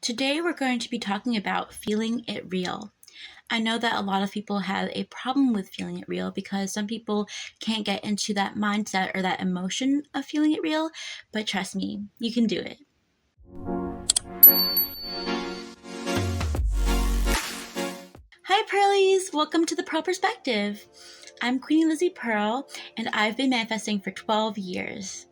Today we're going to be talking about feeling it real. I know that a lot of people have a problem with feeling it real because some people can't get into that mindset or that emotion of feeling it real, but trust me, you can do it. Hi Pearlies! Welcome to The Pearl Perspective. I'm Queen Lizi Pearl, and I've been manifesting for 12 years.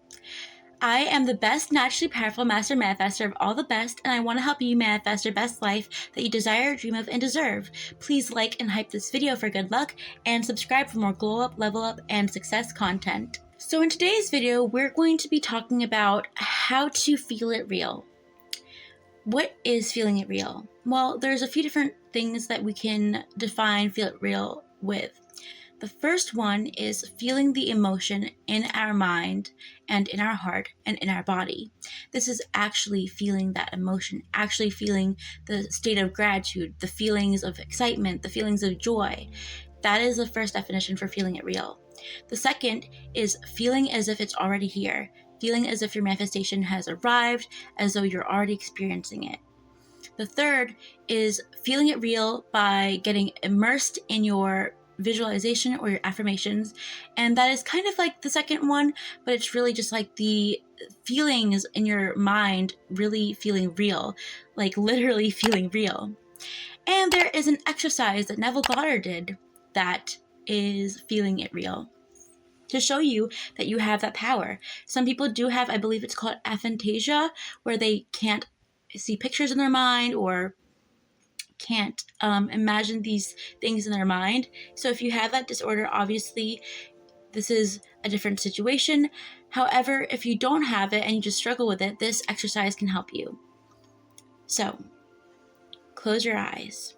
I am the best naturally powerful master manifestor of all the best, and I want to help you manifest your best life that you desire, dream of, and deserve. Please like and hype this video for good luck, and subscribe for more glow up, level up, and success content. So in today's video, we're going to be talking about how to feel it real. What is feeling it real? Well, there's a few different things that we can define feel it real with. The first one is feeling the emotion in our mind and in our heart and in our body. This is actually feeling that emotion, actually feeling the state of gratitude, the feelings of excitement, the feelings of joy. That is the first definition for feeling it real. The second is feeling as if it's already here, feeling as if your manifestation has arrived, as though you're already experiencing it. The third is feeling it real by getting immersed in your visualization or your affirmations, and that is kind of like the second one, but it's really just like the feelings in your mind really feeling real, like literally feeling real. And there is an exercise that Neville Goddard did that is feeling it real, to show you that you have that power. Some people do have, I believe it's called aphantasia, where they can't see pictures in their mind or can't imagine these things in their mind. So if you have that disorder, obviously this is a different situation. However, if you don't have it and you just struggle with it, this exercise can help you. So close your eyes.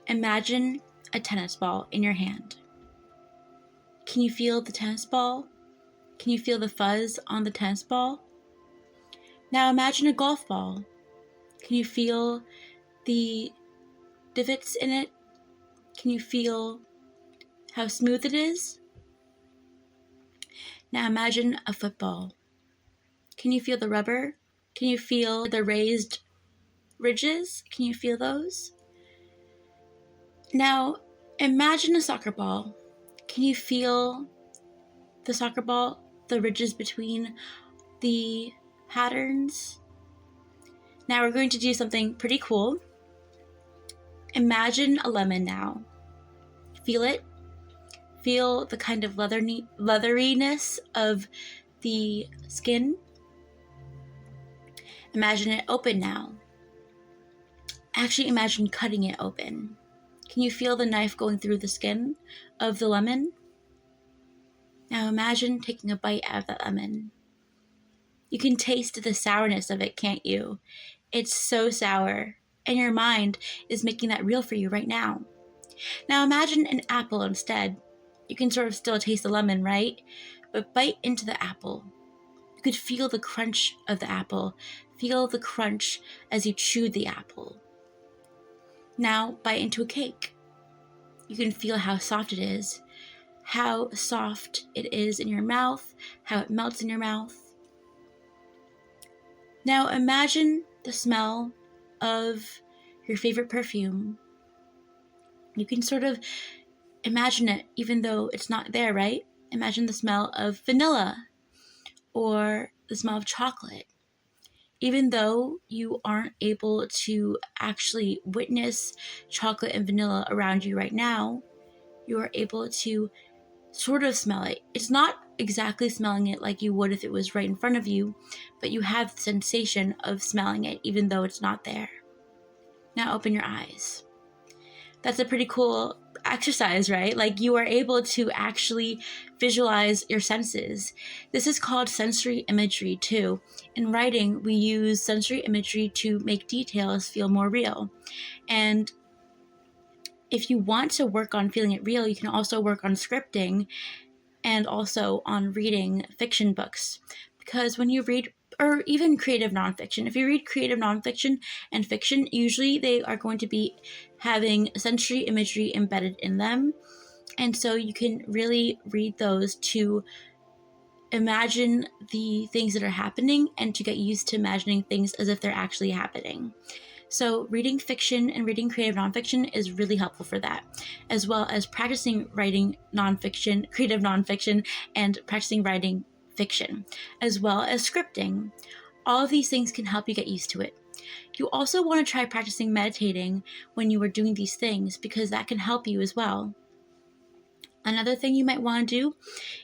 Imagine a tennis ball in your hand. Can you feel the tennis ball? Can you feel the fuzz on the tennis ball? Now imagine a golf ball. Can you feel the divots in it? Can you feel how smooth it is? Now imagine a football. Can you feel the rubber? Can you feel the raised ridges? Can you feel those? Now imagine a soccer ball. Can you feel the soccer ball, the ridges between the patterns? Now we're going to do something pretty cool. Imagine a lemon now. Feel it. Feel the kind of leatheriness of the skin. Imagine it open now. Actually, imagine cutting it open. Can you feel the knife going through the skin of the lemon? Now imagine taking a bite out of that lemon. You can taste the sourness of it, can't you? It's so sour, and your mind is making that real for you right now. Now imagine an apple instead. You can sort of still taste the lemon, right? But bite into the apple. You could feel the crunch of the apple. Feel the crunch as you chew the apple. Now bite into a cake. You can feel how soft it is. How soft it is in your mouth. How it melts in your mouth. Now imagine the smell of your favorite perfume. You can sort of imagine it even though it's not there, right? Imagine the smell of vanilla or the smell of chocolate. Even though you aren't able to actually witness chocolate and vanilla around you right now, you are able to sort of smell it. It's not exactly smelling it like you would if it was right in front of you, but you have the sensation of smelling it even though it's not there. Now open your eyes. That's a pretty cool exercise, right? Like you are able to actually visualize your senses. This is called sensory imagery too. In writing, we use sensory imagery to make details feel more real. And if you want to work on feeling it real, you can also work on scripting and also on reading fiction books. Because when you read, or even creative nonfiction, if you read creative nonfiction and fiction, usually they are going to be having sensory imagery embedded in them. And so you can really read those to imagine the things that are happening and to get used to imagining things as if they're actually happening. So reading fiction and reading creative nonfiction is really helpful for that, as well as practicing writing nonfiction, creative nonfiction, and practicing writing fiction, as well as scripting. All of these things can help you get used to it. You also want to try practicing meditating when you are doing these things because that can help you as well. Another thing you might want to do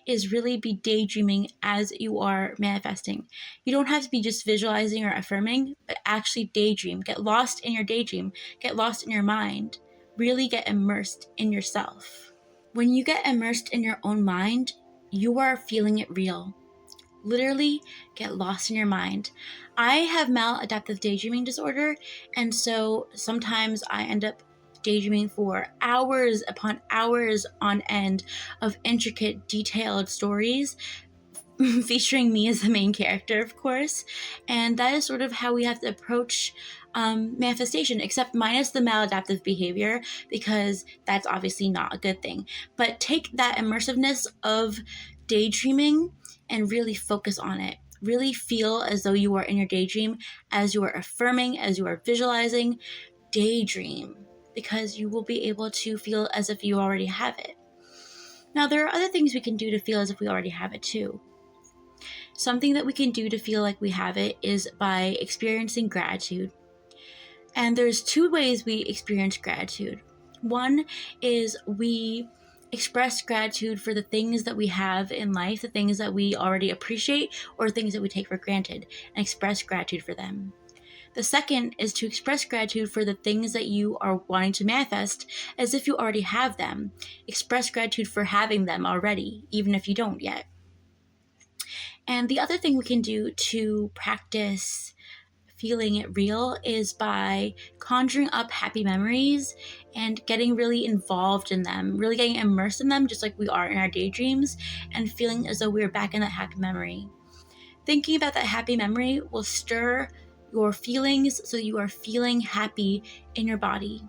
is really be daydreaming as you are manifesting. You don't have to be just visualizing or affirming, but actually daydream. Get lost in your daydream. Get lost in your mind. Really get immersed in yourself. When you get immersed in your own mind, you are feeling it real. Literally get lost in your mind. I have maladaptive daydreaming disorder, and so sometimes I end up daydreaming for hours upon hours on end of intricate, detailed stories featuring me as the main character, of course. And that is sort of how we have to approach manifestation, except minus the maladaptive behavior, because that's obviously not a good thing. But take that immersiveness of daydreaming and really focus on it. Really feel as though you are in your daydream, as you are affirming, as you are visualizing. Daydream, because you will be able to feel as if you already have it. Now, there are other things we can do to feel as if we already have it too. Something that we can do to feel like we have it is by experiencing gratitude. And there's two ways we experience gratitude. One is we express gratitude for the things that we have in life, the things that we already appreciate, or things that we take for granted, and express gratitude for them. The second is to express gratitude for the things that you are wanting to manifest as if you already have them. Express gratitude for having them already, even if you don't yet. And the other thing we can do to practice feeling it real is by conjuring up happy memories and getting really involved in them, really getting immersed in them, just like we are in our daydreams, and feeling as though we're back in that happy memory. Thinking about that happy memory will stir your feelings so you are feeling happy in your body.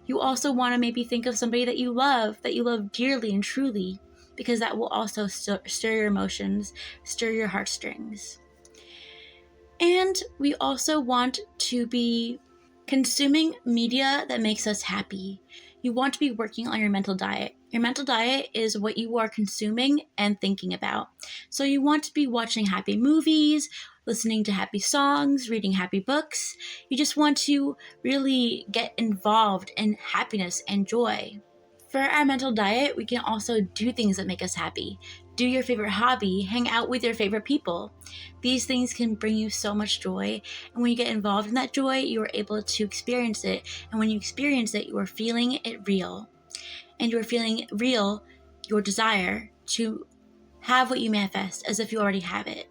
You also want to maybe think of somebody that you love dearly and truly, because that will also stir your emotions, stir your heartstrings. And we also want to be consuming media that makes us happy. You want to be working on your mental diet. Your mental diet is what you are consuming and thinking about. So you want to be watching happy movies, listening to happy songs, reading happy books. You just want to really get involved in happiness and joy. For our mental diet, we can also do things that make us happy. Do your favorite hobby, hang out with your favorite people. These things can bring you so much joy, and when you get involved in that joy, you are able to experience it, and when you experience it, you are feeling it real. And you are feeling real your desire to have what you manifest as if you already have it.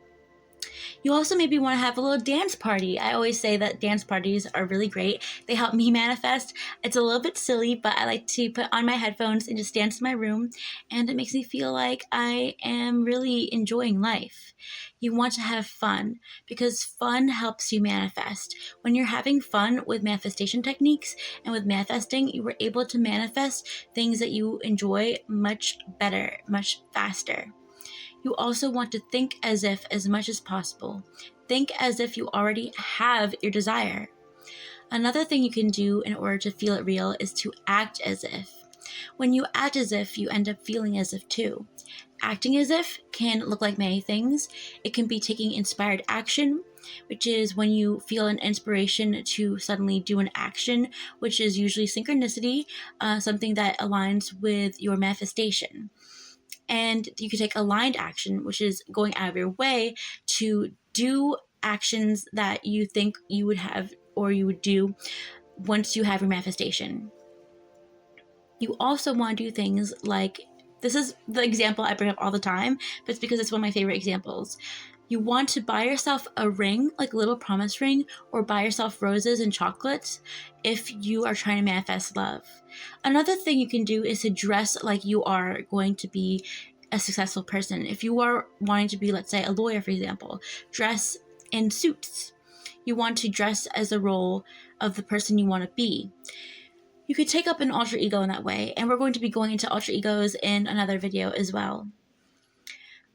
You also maybe want to have a little dance party. I always say that dance parties are really great. They help me manifest. It's a little bit silly, but I like to put on my headphones and just dance in my room, and it makes me feel like I am really enjoying life. You want to have fun because fun helps you manifest. When you're having fun with manifestation techniques and with manifesting, you are able to manifest things that you enjoy much better, much faster. You also want to think as if, as much as possible. Think as if you already have your desire. Another thing you can do in order to feel it real is to act as if. When you act as if, you end up feeling as if too. Acting as if can look like many things. It can be taking inspired action, which is when you feel an inspiration to suddenly do an action, which is usually synchronicity, something that aligns with your manifestation. And you could take aligned action, which is going out of your way to do actions that you think you would have or you would do once you have your manifestation. You also want to do things like, this is the example I bring up all the time, but it's because it's one of my favorite examples. You want to buy yourself a ring, like a little promise ring, or buy yourself roses and chocolates if you are trying to manifest love. Another thing you can do is to dress like you are going to be a successful person. If you are wanting to be, let's say, a lawyer, for example, dress in suits. You want to dress as the role of the person you want to be. You could take up an alter ego in that way, and we're going to be going into alter egos in another video as well.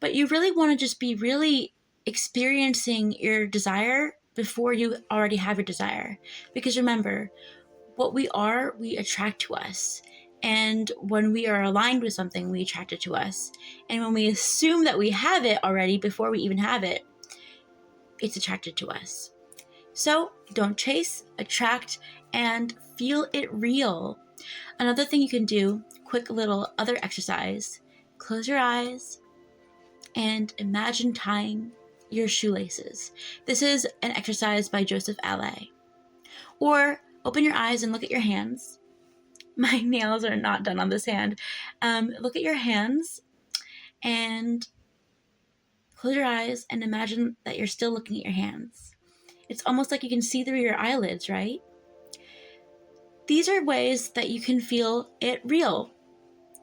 But you really want to just be really experiencing your desire before you already have your desire. Because remember, what we are, we attract to us. And when we are aligned with something, we attract it to us. And when we assume that we have it already before we even have it, it's attracted to us. So don't chase, attract, and feel it real. Another thing you can do, quick little other exercise, close your eyes and imagine tying your shoelaces. This is an exercise by Joseph Allais. Or open your eyes and look at your hands. My nails are not done on this hand. Look at your hands and close your eyes and imagine that you're still looking at your hands. It's almost like you can see through your eyelids, right? These are ways that you can feel it real.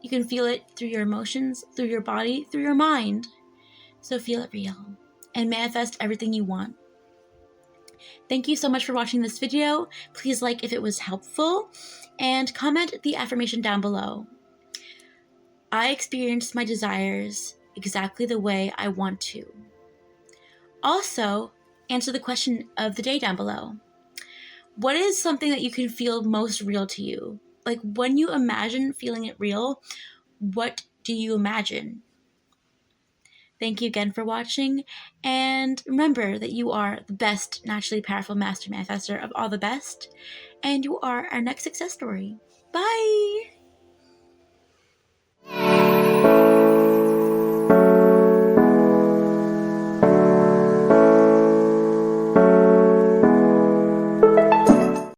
You can feel it through your emotions, through your body, through your mind. So feel it real and manifest everything you want. Thank you so much for watching this video. Please like if it was helpful and comment the affirmation down below. I experienced my desires exactly the way I want to. Also, answer the question of the day down below. What is something that you can feel most real to you? Like when you imagine feeling it real, what do you imagine? Thank you again for watching, and remember that you are the best naturally powerful master manifestor of all the best, and you are our next success story. Bye!